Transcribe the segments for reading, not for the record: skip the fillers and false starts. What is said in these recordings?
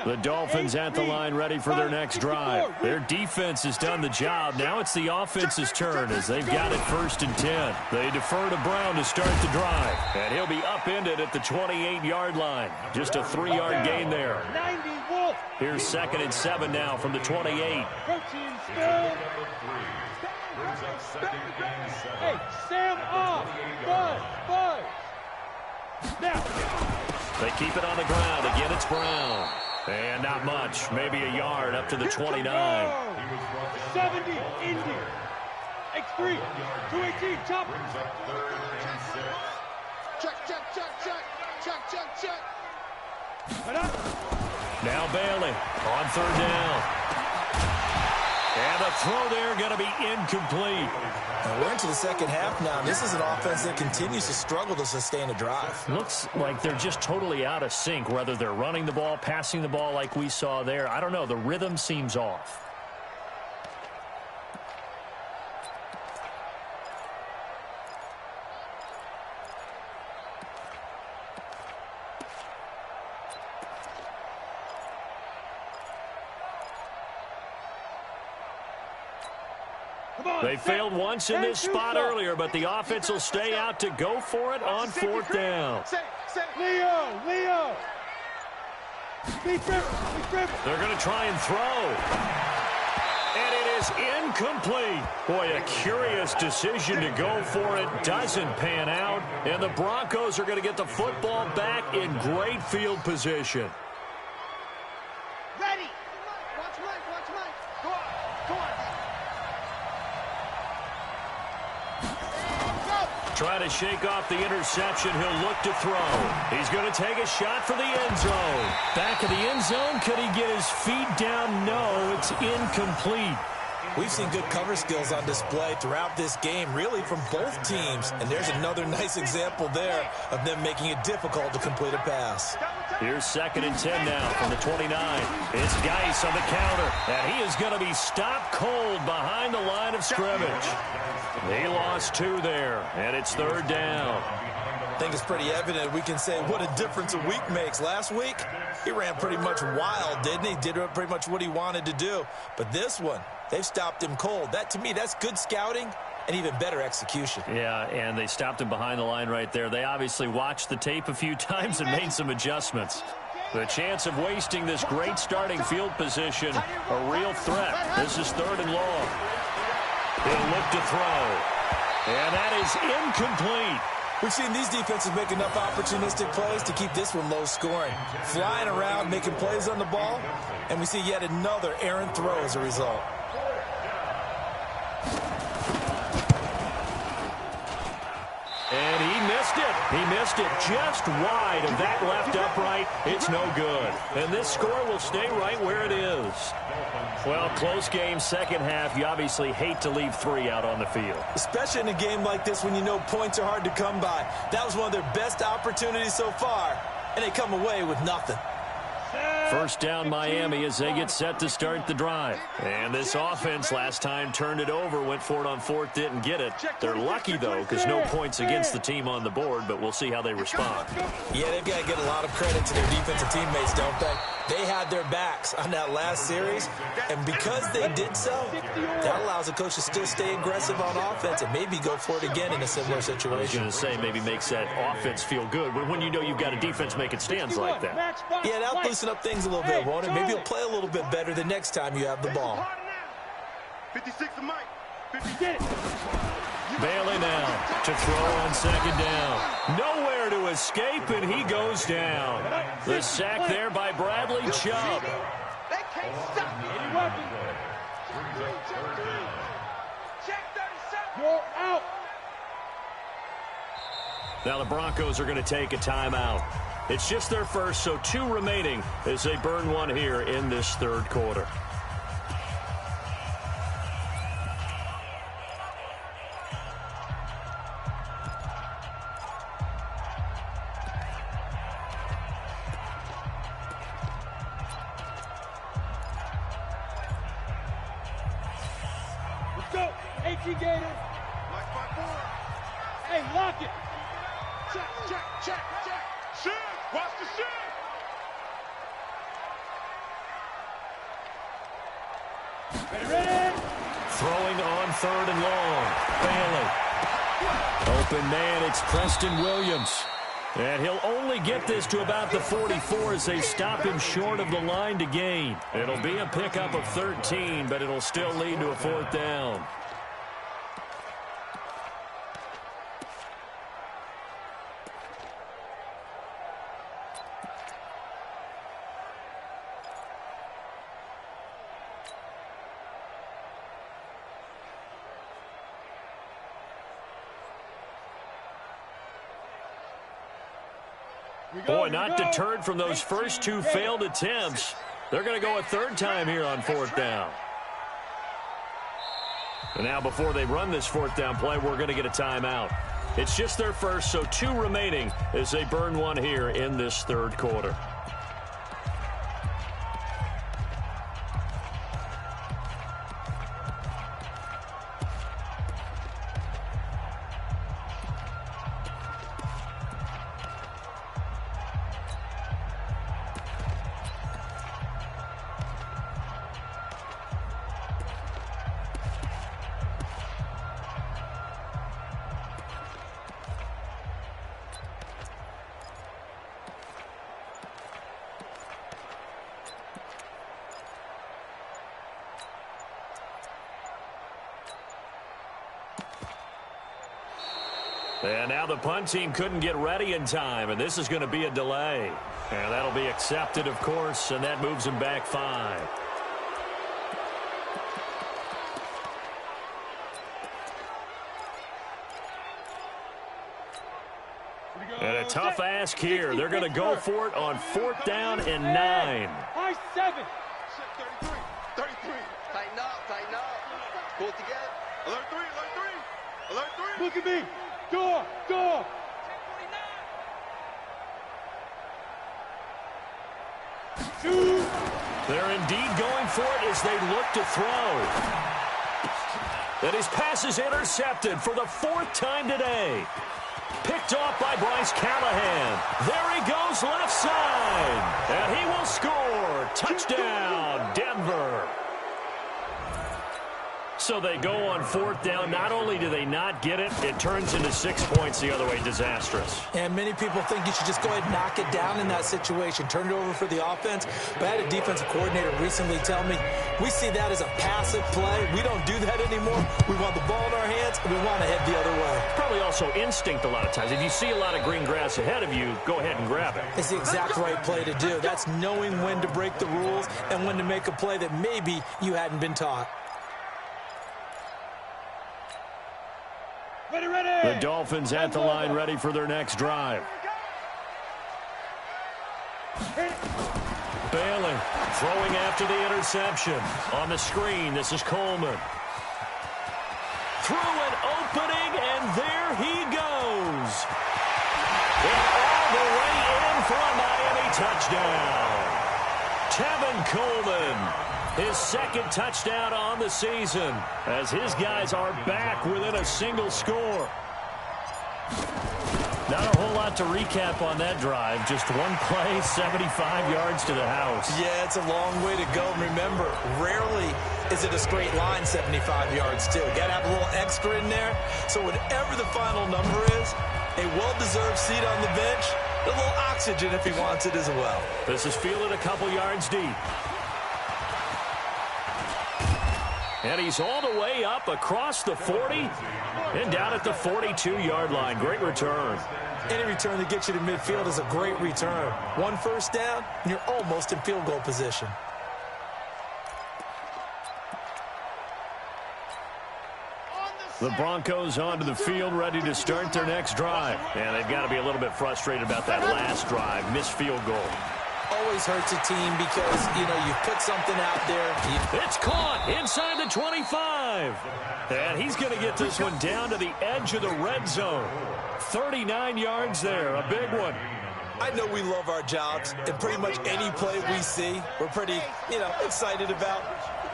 The Dolphins at the line ready for their next drive. Their defense has done the job. Now it's the offense's turn as they've got it 1st and 10. They defer to Brown to start the drive. And he'll be upended at the 28-yard line. Just a 3-yard gain there. Here's 2nd and 7 now from the 28. Hey, Sam off. Bud. Now. They keep it on the ground. Again, it's Brown. And not much. Maybe a yard up to the 29. 70, Indy. X3, 218, chopper. Check. Now Bailey on 3rd down. And the throw there going to be incomplete. And we're into the second half now. This is an offense that continues to struggle to sustain a drive. Looks like they're just totally out of sync, whether they're running the ball, passing the ball like we saw there. I don't know. The rhythm seems off. They failed once in this spot earlier, but the offense will stay out to go for it on 4th down. Leo. They're going to try and throw. And it is incomplete. Boy, a curious decision to go for it. Doesn't pan out. And the Broncos are going to get the football back in great field position. Ready. Watch Mike. Go on. Try to shake off the interception. He'll look to throw. He's going to take a shot for the end zone. Back of the end zone. Could he get his feet down? No, it's incomplete. We've seen good cover skills on display throughout this game, really from both teams. And there's another nice example there of them making it difficult to complete a pass. Here's 2nd and 10 now from the 29. It's Geis on the counter, and he is going to be stopped cold behind the line of scrimmage. He lost 2 there, and it's 3rd down. I think it's pretty evident. We can say what a difference a week makes. Last week, he ran pretty much wild, didn't he? Did pretty much what he wanted to do. But this one, they've stopped him cold. That, to me, that's good scouting and even better execution. Yeah, and they stopped him behind the line right there. They obviously watched the tape a few times and made some adjustments. The chance of wasting this great starting field position, a real threat. This is 3rd and long. He'll look to throw. And that is incomplete. We've seen these defenses make enough opportunistic plays to keep this one low scoring. Flying around, making plays on the ball, and we see yet another errant throw as a result. And he missed it. He missed it just wide of that left upright. It's no good. And this score will stay right where it is. Well, close game, second half. You obviously hate to leave 3 out on the field. Especially in a game like this when you know points are hard to come by. That was one of their best opportunities so far, and they come away with nothing. First down Miami as they get set to start the drive. And this offense last time turned it over, went for it on 4th, didn't get it. They're lucky, though, because no points against the team on the board, but we'll see how they respond. Yeah, they've got to get a lot of credit to their defensive teammates, don't they? They had their backs on that last series, and because they did so, that allows the coach to still stay aggressive on offense and maybe go for it again in a similar situation. I was going to say maybe makes that offense feel good when you know you've got a defense making stands like that. Yeah, that'll loosen up things a little bit, won't it? Maybe you'll play a little bit better the next time you have the ball. 56 to Mike. 50. Bailey now to throw on 2nd down. Nowhere to escape, and he goes down. The sack there by Bradley Chubb. They can't stop me. Check 37. You're out. Now the Broncos are going to take a timeout. It's just their first, so 2 remaining as they burn one here in this 3rd quarter. Let's go. 18 Gators. Hey, lock it. Check. Shoot. Watch the shoot. Throwing on 3rd and long. Bailey. Open man, it's Preston Williams. And he'll only get this to about the 44 as they stop him short of the line to gain. It'll be a pickup of 13, but it'll still lead to a 4th down. Boy, not deterred from those first 2 failed attempts. They're going to go a 3rd time here on 4th down. And now before they run this 4th down play, we're going to get a timeout. It's just their first, so 2 remaining as they burn one here in this 3rd quarter. And now the punt team couldn't get ready in time, and this is going to be a delay. And that'll be accepted, of course, and that moves them back 5. And a tough ask here. They're going to go for it on 4th down and 9. High 7. 33. Tighten up. Pull it together. Alert 3. Look at me. Door. They're indeed going for it as they look to throw. And his pass is intercepted for the 4th time today. Picked off by Bryce Callahan. There he goes left side. And he will score. Touchdown, Denver. So they go on 4th down. Not only do they not get it, it turns into 6 points the other way. Disastrous. And many people think you should just go ahead and knock it down in that situation. Turn it over for the offense. But I had a defensive coordinator recently tell me, we see that as a passive play. We don't do that anymore. We want the ball in our hands, and we want to head the other way. Probably also instinct a lot of times. If you see a lot of green grass ahead of you, go ahead and grab it. It's the exact right play to do. That's knowing when to break the rules and when to make a play that maybe you hadn't been taught. The Dolphins at the line, ready for their next drive. Bailey throwing after the interception. On the screen, this is Coleman. Through an opening, and there he goes. And all the way in for a Miami touchdown. Tevin Coleman. His 2nd touchdown on the season as his guys are back within a single score. Not a whole lot to recap on that drive. Just one play, 75 yards to the house. Yeah, it's a long way to go. Remember, rarely is it a straight line 75 yards, too. Got to have a little extra in there. So whatever the final number is, a well-deserved seat on the bench, a little oxygen if he wants it as well. This is fielded a couple yards deep. And he's all the way up across the 40 and down at the 42-yard line. Great return. Any return that gets you to midfield is a great return. 1 first down, and you're almost in field goal position. The Broncos onto the field, ready to start their next drive. And they've got to be a little bit frustrated about that last drive. Missed field goal. Always hurts a team because, you put something out there. It's caught inside the 25. And he's going to get this one down to the edge of the red zone. 39 yards there, a big one. I know we love our jobs, and pretty much any play we see, we're pretty, excited about.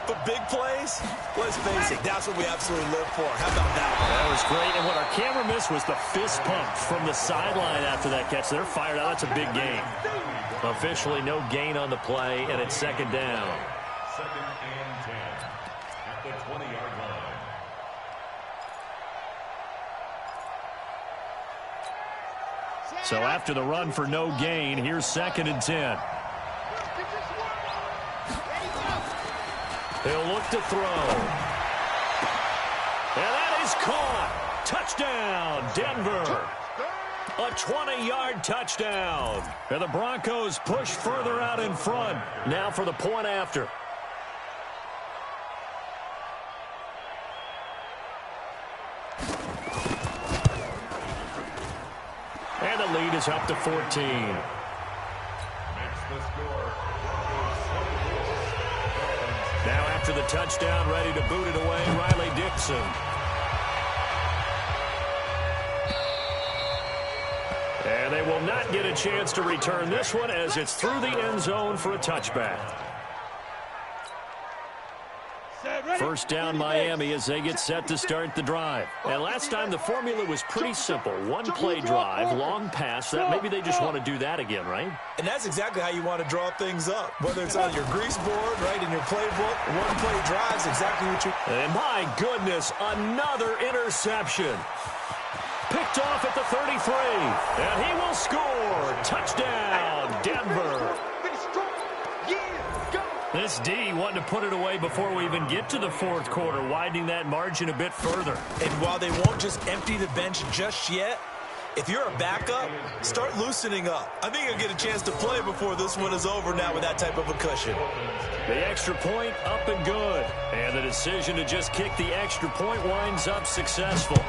But big plays, let's face it, that's what we absolutely live for. How about that? That was great, and what our camera missed was the fist pump from the sideline after that catch. They're fired out. That's a big gain. Officially no gain on the play, and it's 2nd down. 20-yard line. So after the run for no gain, here's 2nd and 10. He'll look to throw. And that is caught. Touchdown, Denver. A 20-yard touchdown. And the Broncos push further out in front. Now for the point after. And the lead is up to 14. Now after the touchdown, ready to boot it away, Riley Dixon. And they will not get a chance to return this one as it's through the end zone for a touchback. First down Miami as they get set to start the drive. And last time the formula was pretty simple. One play drive, long pass. That maybe they just want to do that again, right? And that's exactly how you want to draw things up. Whether it's on your grease board, right, in your playbook, one play drive's exactly what you... And my goodness, another interception. Picked off at the 33. And he will score. Touchdown, Denver. This D wanting to put it away before we even get to the fourth quarter, widening that margin a bit further. And while they won't just empty the bench just yet, if you're a backup, start loosening up. I think you'll get a chance to play before this one is over now with that type of a cushion. The extra point up and good. And the decision to just kick the extra point winds up successful.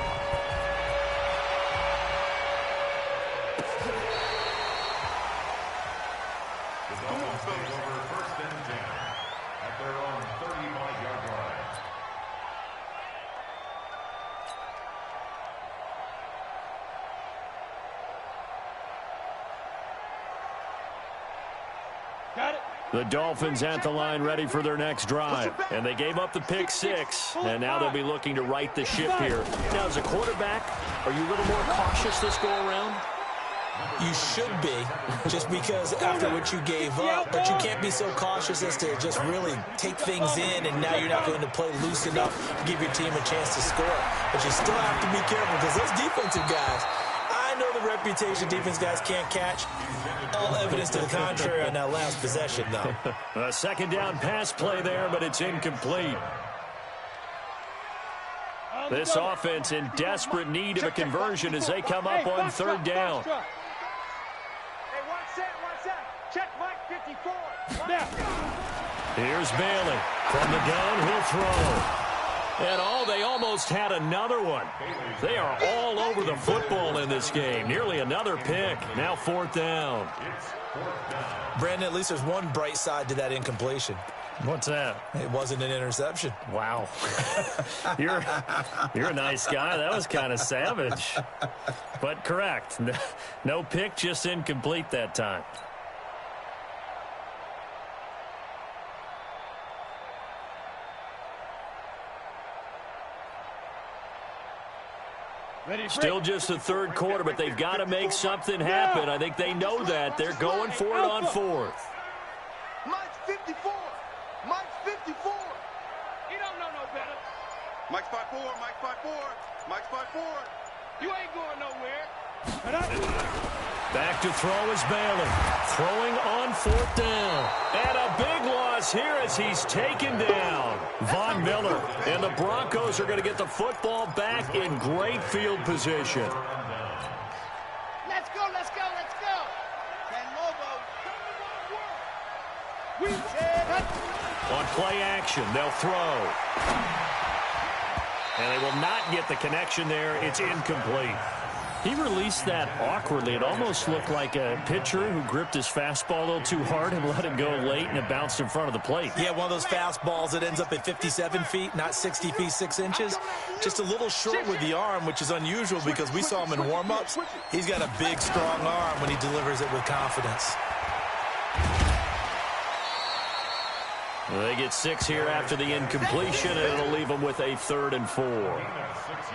The Dolphins at the line ready for their next drive. And they gave up the pick six. And now they'll be looking to right the ship here. Now, as a quarterback, are you a little more cautious this go around? You should be, just because after what you gave up. But you can't be so cautious as to just really take things in, and now you're not going to play loose enough to give your team a chance to score. But you still have to be careful because those defensive guys, I know the reputation defense guys can't catch. All evidence to the contrary on that last possession, though. A second down pass play there, but it's incomplete. This offense in desperate need of a conversion as they come up on third down. Check Mike 54. Here's Bailey. From the gun, he'll throw. And they almost had another one. They are all over the football in this game. Nearly another pick. Now fourth down. Brandon, at least there's one bright side to that incompletion. What's that? It wasn't an interception. Wow. You're a nice guy. That was kind of savage. But correct. No pick, just incomplete that time. Still just the third quarter, but they've got to make something happen. I think they know that. They're going for it on fourth. Mike's 54. Mike's 54. He don't know no better. Mike's 5'4". Mike's 5'4". Mike's 5'4". You ain't going nowhere. Back to throw is Bailey. Throwing on fourth down. And a big loss here as he's taken down. Von Miller. And the Broncos are going to get the football back in great field position. Let's go, let's go, let's go. Can Lobo. On play action, they'll throw. And they will not get the connection there. It's incomplete. He released that awkwardly. It almost looked like a pitcher who gripped his fastball a little too hard and let it go late, and it bounced in front of the plate. Yeah, one of those fastballs that ends up at 57 feet, not 60 feet, 6 inches. Just a little short with the arm, which is unusual because we saw him in warm-ups. He's got a big, strong arm when he delivers it with confidence. They get 6 here after the incompletion, and it'll leave them with a 3rd and 4.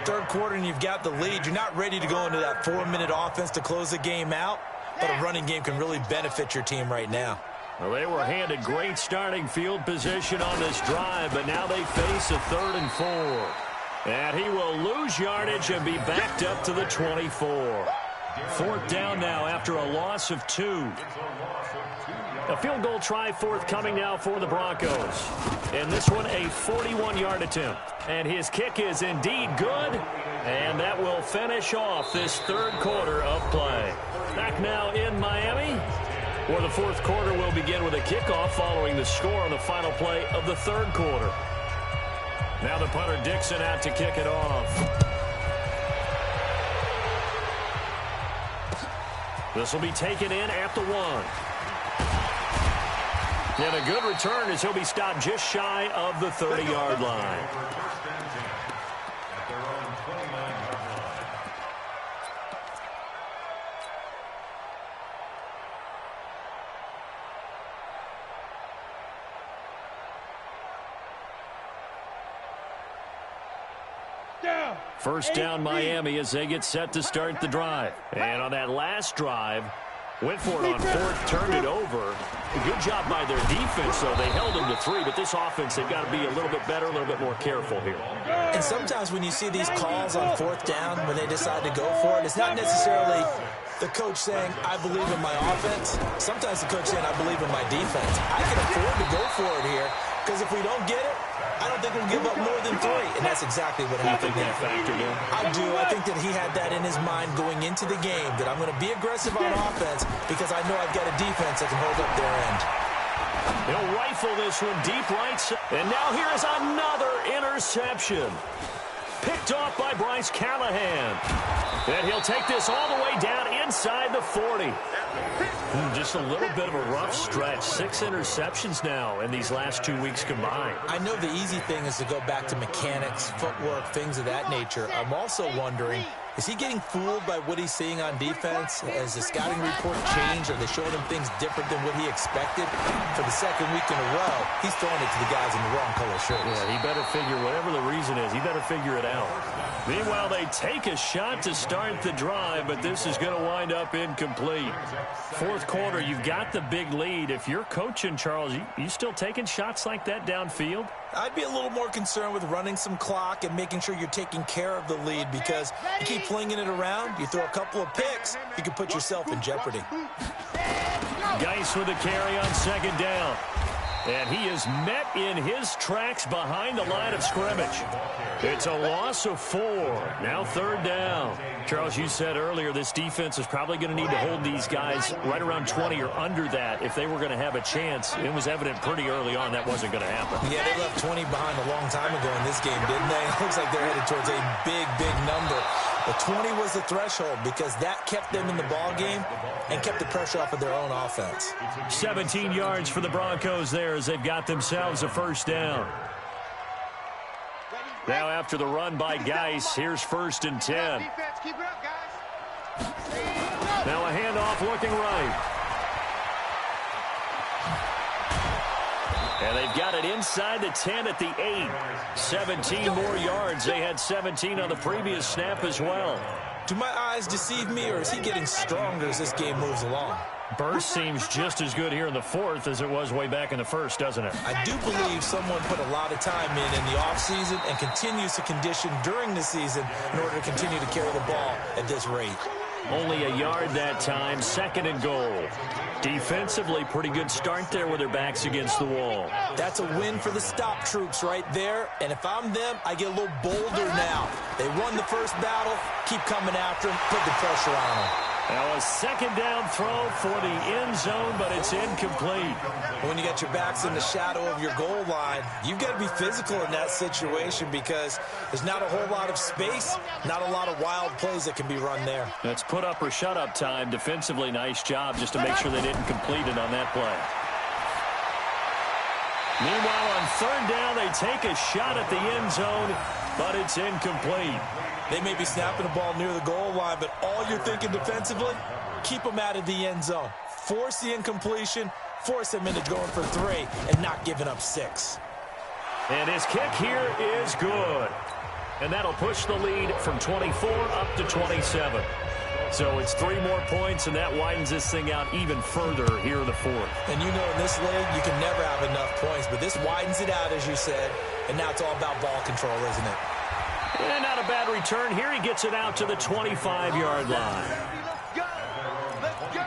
Third quarter, and you've got the lead. You're not ready to go into that 4-minute offense to close the game out, but a running game can really benefit your team right now. Well, they were handed great starting field position on this drive, but now they face a 3rd and 4. And he will lose yardage and be backed up to the 24. 4th down now after a loss of 2. A field goal try forthcoming now for the Broncos. And this one a 41-yard attempt. And his kick is indeed good. And that will finish off this 3rd quarter of play. Back now in Miami, where the 4th quarter will begin with a kickoff following the score on the final play of the 3rd quarter. Now the punter Dixon out to kick it off. This will be taken in at the 1. And a good return as he'll be stopped just shy of the 30-yard line. First down Miami as they get set to start the drive. And on that last drive, went for it on 4th, turned it over. Good job by their defense, though. They held them to 3, but this offense, they've got to be a little bit better, a little bit more careful here. And sometimes when you see these calls on 4th down, when they decide to go for it, it's not necessarily the coach saying, I believe in my offense. Sometimes the coach saying, I believe in my defense. I can afford to go for it here, because if we don't get it, I don't think we'll give up more than 3, and that's exactly what happened. You think that factored in? I do. I think that he had that in his mind going into the game, that I'm going to be aggressive on offense because I know I've got a defense that can hold up their end. He'll rifle this one deep right side. And now here's another interception. Picked off by Bryce Callahan. And he'll take this all the way down inside the 40. Just a little bit of a rough stretch. 6 interceptions now in these last 2 weeks combined. I know the easy thing is to go back to mechanics, footwork, things of that nature. I'm also wondering, is he getting fooled by what he's seeing on defense? Has the scouting report changed? Are they showing him things different than what he expected? For the 2nd week in a row, he's throwing it to the guys in the wrong color shirts. Yeah, he better figure, whatever the reason is, he better figure it out. Meanwhile, they take a shot to start the drive, but this is going to wind up incomplete. 4th quarter, you've got the big lead. If you're coaching, Charles, you still taking shots like that downfield? I'd be a little more concerned with running some clock and making sure you're taking care of the lead, because you keep flinging it around, you throw a couple of picks, you can put yourself in jeopardy. Geis with a carry on 2nd down. And he is met in his tracks behind the line of scrimmage. It's a loss of 4. Now 3rd down. Charles, you said earlier this defense is probably going to need to hold these guys right around 20 or under that if they were going to have a chance. It was evident pretty early on that wasn't going to happen. Yeah, they left 20 behind a long time ago in this game, didn't they? It looks like they're headed towards a big, big number. But 20 was the threshold because that kept them in the ball game and kept the pressure off of their own offense. 17 yards for the Broncos there as they've got themselves a 1st down. Now after the run by Geis, here's 1st and 10. Now a handoff looking right. And they've got it inside the 10 at the 8. 17 more yards. They had 17 on the previous snap as well. Do my eyes deceive me, or is he getting stronger as this game moves along? Burst seems just as good here in the 4th as it was way back in the 1st, doesn't it? I do believe someone put a lot of time in the offseason and continues to condition during the season in order to continue to carry the ball at this rate. Only a yard that time, 2nd and goal. Defensively, pretty good start there with their backs against the wall. That's a win for the stop troops right there. And if I'm them, I get a little bolder now. They won the first battle. Keep coming after them. Put the pressure on them. Now a 2nd down throw for the end zone, but it's incomplete. When you got your backs in the shadow of your goal line, you've got to be physical in that situation because there's not a whole lot of space, not a lot of wild plays that can be run there. That's put up or shut up time. Defensively, nice job just to make sure they didn't complete it on that play. Meanwhile, on 3rd down, they take a shot at the end zone, but it's incomplete. They may be snapping the ball near the goal line, but all you're thinking defensively, keep them out of the end zone. Force the incompletion, force them into going for 3, and not giving up 6. And his kick here is good. And that'll push the lead from 24 up to 27. So it's 3 more points, and that widens this thing out even further here in the fourth. And you know in this league, you can never have enough points, but this widens it out, as you said, and now it's all about ball control, isn't it? And not a bad return. Here he gets it out to the 25-yard line. Let's go. Let's go.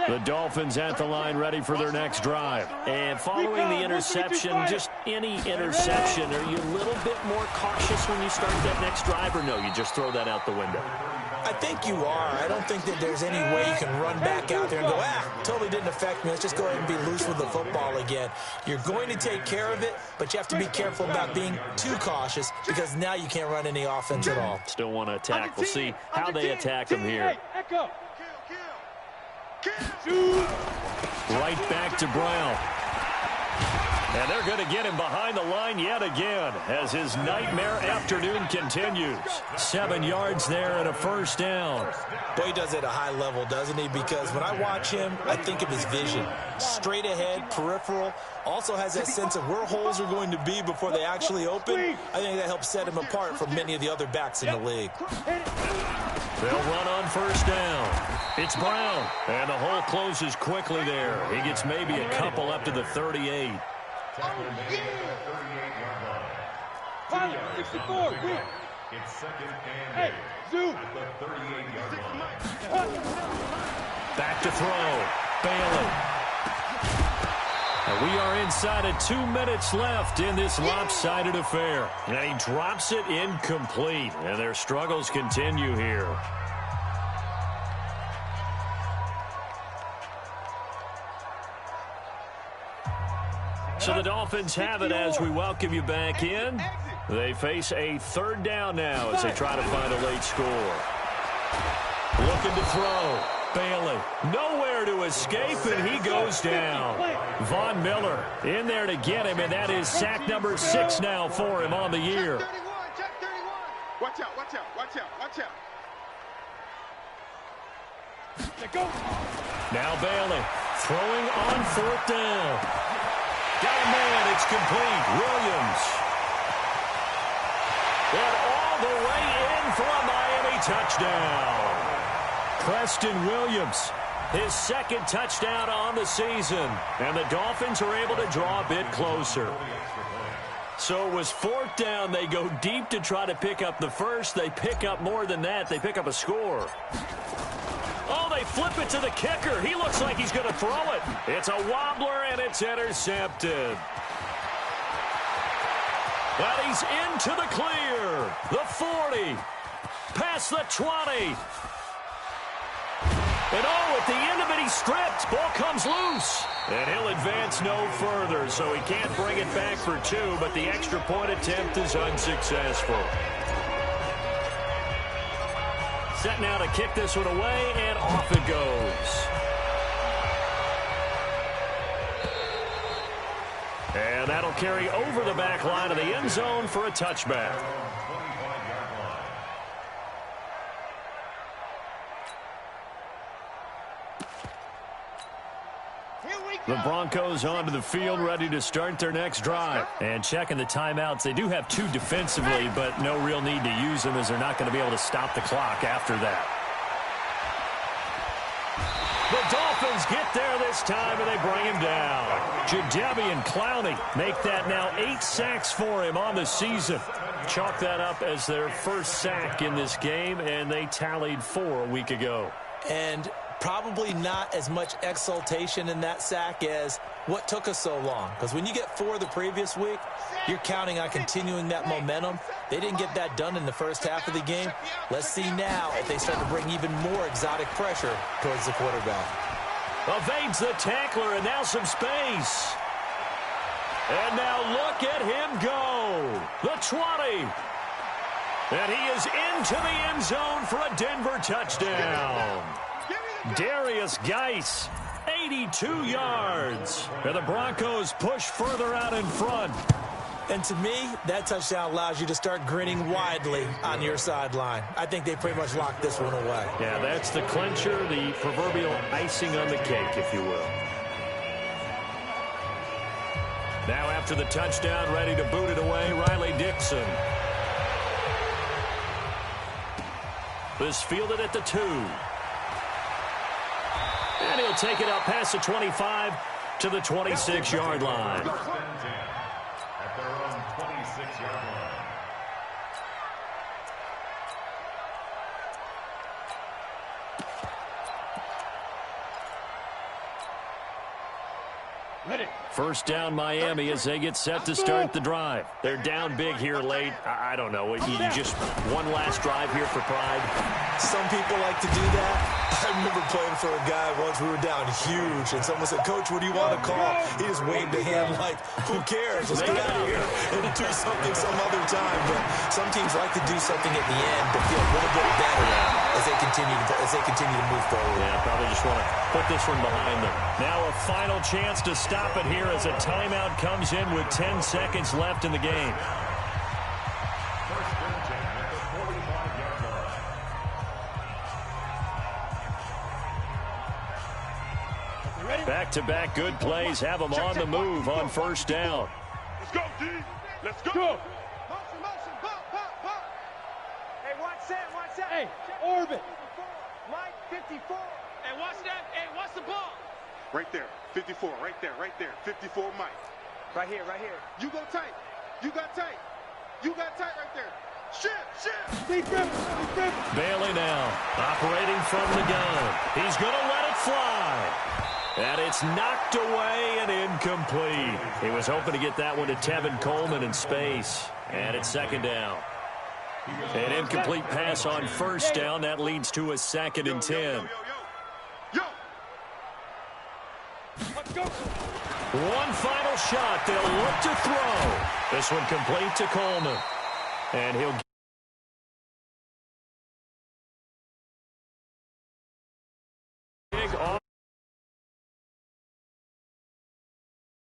The Dolphins at the line ready for their next drive. And following the interception, just any interception, are you a little bit more cautious when you start that next drive, or no, you just throw that out the window? I think you are. I don't think that there's any way you can run back out there and go, totally didn't affect me. Let's just go ahead and be loose with the football again. You're going to take care of it, but you have to be careful about being too cautious because now you can't run any offense at all. Still want to attack. We'll see how they attack him here. Right back to Brown. And they're going to get him behind the line yet again as his nightmare afternoon continues. 7 yards there and a first down. Boy, he does it at a high level, doesn't he? Because when I watch him, I think of his vision. Straight ahead, peripheral. Also has that sense of where holes are going to be before they actually open. I think that helps set him apart from many of the other backs in the league. They'll run on first down. It's Brown. And the hole closes quickly there. He gets maybe a couple up to the 38. Pilot, 64, win. It's second and Zoo. Back to throw. Bailey. And we are inside of 2 minutes left in this lopsided affair. And he drops it incomplete. And their struggles continue here. So the Dolphins have it as we welcome you back in. They face a third down now as they try to find a late score. Looking to throw. Bailey. Nowhere to escape, and he goes down. Von Miller in there to get him, and that is sack number 6 now for him on the year. Watch out, watch out, watch out, watch out. Now Bailey throwing on 4th down. Got a man, it's complete. Williams. And all the way in for a Miami touchdown. Preston Williams, his 2nd touchdown on the season. And the Dolphins are able to draw a bit closer. So it was 4th down. They go deep to try to pick up the first. They pick up more than that. They pick up a score. Oh, they flip it to the kicker. He looks like he's going to throw it. It's a wobbler, and it's intercepted. And he's into the clear. The 40. Past the 20. And oh, at the end of it, he's stripped. Ball comes loose. And he'll advance no further, so he can't bring it back for 2, but the extra point attempt is unsuccessful. Set now to kick this one away, and off it goes. And that'll carry over the back line of the end zone for a touchback. The Broncos onto the field, ready to start their next drive. And checking the timeouts, they do have 2 defensively, but no real need to use them as they're not going to be able to stop the clock after that. The Dolphins get there this time, and they bring him down. Jadeveon Clowney make that now 8 sacks for him on the season. Chalk that up as their first sack in this game, and they tallied 4 a week ago. And probably not as much exultation in that sack as what took us so long. Because when you get 4 the previous week, you're counting on continuing that momentum. They didn't get that done in the first half of the game. Let's see now if they start to bring even more exotic pressure towards the quarterback. Evades the tackler, and now some space. And now look at him go. The 20. And he is into the end zone for a Denver touchdown. Darius Geis, 82 yards. And the Broncos push further out in front. And to me, that touchdown allows you to start grinning widely on your sideline. I think they pretty much locked this one away. Yeah, that's the clincher, the proverbial icing on the cake, if you will. Now after the touchdown, ready to boot it away, Riley Dixon. This fielded at the 2. And he'll take it up past the 25 to the 26-yard line. At their own 26-yard line. First down Miami as they get set to start the drive. They're down big here late. I don't know. You just one last drive here for pride. Some people like to do that. I remember playing for a guy once. We were down huge, and someone said, "Coach, what do you want to call?" He just waved a hand like, "Who cares? Let's get out of here and do something some other time." But some teams like to do something at the end to feel a little bit better as they continue to move forward. Yeah, probably just want to put this one behind them. Now a final chance to stop it here as a timeout comes in with 10 seconds left in the game. First and 10 at the 45-yard line. Back-to-back good plays have them on the move on first down. Let's go, D. Let's go. Motion, motion, bump, bump, bump. Hey, watch that, watch that. Hey, orbit. Mike, 54. Hey, watch that. Hey, watch the ball. Right there, 54, right there, 54, Mike. Right here, right here. You go tight. You got tight. You got tight right there. Shift. Bailey now, operating from the gun. He's going to let it fly. And it's knocked away and incomplete. He was hoping to get that one to Tevin Coleman in space. And it's second down. An incomplete pass on first down. That leads to a second and 10. Let's go. One final shot. They'll look to throw. This one complete to Coleman. And he'll